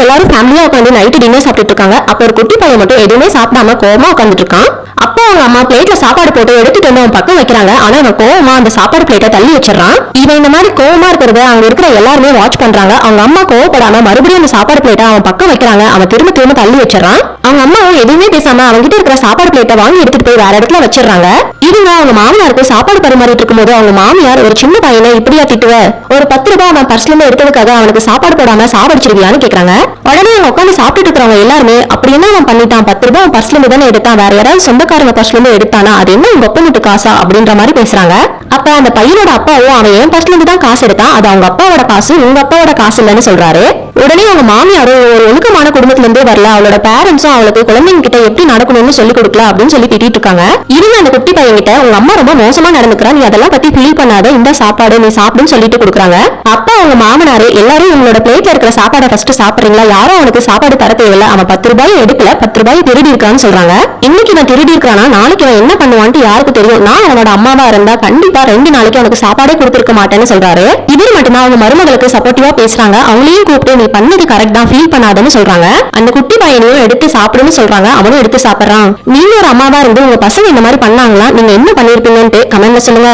எல்லாரும் ஃபேமிலியா உட்காந்து நைட்டு டின்னர் சாப்பிட்டு இருக்காங்க. அப்ப ஒரு குட்டி பையன் மட்டும் எதுவுமே சாப்பிடாம கோவமா உட்காந்துட்டு இருக்கான். அப்போ அவங்க அம்மா பிளேட்ல சாப்பாடு போட்டு எடுத்துட்டு வந்து அவன் பக்கம் வைக்கிறாங்க. ஆனா அவன் கோவமா அந்த சாப்பாடு பிளேட்டை தள்ளி வச்சிடறான். இவன் இந்த மாதிரி கோவமா இருக்கிறத அங்க இருக்கிற எல்லாருமே வாட்ச் பண்றாங்க. அவங்க அம்மா கோவப்படாம மறுபடியும் அந்த சாப்பாடு பிளேட்டை அவன் பக்கம் வைக்கிறாங்க. அவன் திரும்ப திரும்ப தள்ளி வச்சிடறான். அவங்க அம்மாவும் எதுவுமே பேசாம அவங்க கிட்ட இருக்கிற சாப்பாடு பிளேட்டை வாங்கி எடுத்துட்டு போய் வேற இடத்துல வச்சிடறாங்க. இவங்க அவங்க மாமனாருக்கு சாப்பாடு பரிமாறிட்டு இருக்கும்போது அவங்க மாமியார், ஒரு சின்ன பையனை இப்படியா திட்டுவ, ஒரு 10 ரூபாய் அவன் பர்ஸ்ல இருந்து எடுத்ததுக்காக அவனுக்கு சாப்பாடு போடாம சாவடிச்சிருவியான்னு கேக்குறாங்க. உடனே அவங்க உட்காந்து சாப்பிட்டுட்டு இருக்கிறவங்க எல்லாருமே, அப்படி என்ன அவன் பண்ணிட்டான், 10 ரூபாய் அவன் பர்ஸ்ல இருந்து தானே எடுத்தான், வேற யாராவது சொந்தக்காரங்க பர்ஸ்ல இருந்து எடுத்தானா, அது என்ன உங்க அப்பா வீட்டு காசா அப்படின்ற மாதிரி பேசுறாங்க. அப்ப அந்த பையனோட அப்பாவும், அவன் என் பர்ஸ்ல இருந்து தான் காசு எடுத்தான், அது அவங்க அப்பாவோட காசு, உங்க அப்பாவோட காசு இல்லைன்னு சொல்றாரு. உடனே அவங்க மாமியாரும், ஒரு ஒழுக்கமான குடும்பத்துல இருந்தே வரல, அவளோட பேரண்ட்ஸும் அவளுக்கு குழந்தைங்க கிட்ட எப்படி நடக்கணும்னு சொல்லி கொடுக்கல அப்படின்னு சொல்லி திட்டிட்டு இருக்காங்க. இவங்க அந்த குட்டி பையன் கிட்ட, உங்க அம்மா ரொம்ப மோசமா நடந்துக்கிறா, நீ அதெல்லாம் பத்தி ஃபீல் பண்ணாத, இந்த சாப்பாடு நீ சாப்பிடுன்னு சொல்லிட்டு கொடுக்குறாங்க. அப்ப அவங்க மாமனாரு, எல்லாரும் உங்களோட பிளேட்ல இருக்கிற சாப்பாடை ஃபர்ஸ்ட் சாப்பிடுறீங்களா, யாரும் அவனுக்கு சாப்பாடு தர தேவையில்ல, அவன் 10 ரூபாய் எடுக்கல, 10 ரூபாய் திருடி இருக்கான்னு சொல்றாங்க. இன்னைக்கு அவன் திருடி இருக்கானா, நாளைக்கு அவன் என்ன பண்ணுவான்ட்டு யாருக்கு தெரியும், நான் அவனோட அம்மாவா இருந்தா கண்டிப்பா 2 நாளைக்கு அவனுக்கு சாப்பாடே கொடுத்திருக்க மாட்டேன்னு சொல்றாரு. இவர் மட்டும்தான் அவங்க மருமகளுக்கு சப்போர்ட்டிவா பேசுறாங்க. அவங்களையும் கூப்பிட்டு, நீ பண்ணது கரெக்ட் தான், ஃபீல் பண்ணாதன்னு சொல்றாங்க. அந்த குட்டி பையனையும் எடுத்து சாப்பிடுன்னு சொல்றாங்க. அவனும் எடுத்து சாப்பிடுறான். நீங்க ஒரு அம்மாவா இருந்து உங்க பசங்க இந்த மாதிரி பண்ணாங்களா, நீங்க என்ன பண்ணிருப்பீங்கன்னு கமெண்ட்ல சொல்லுங்க.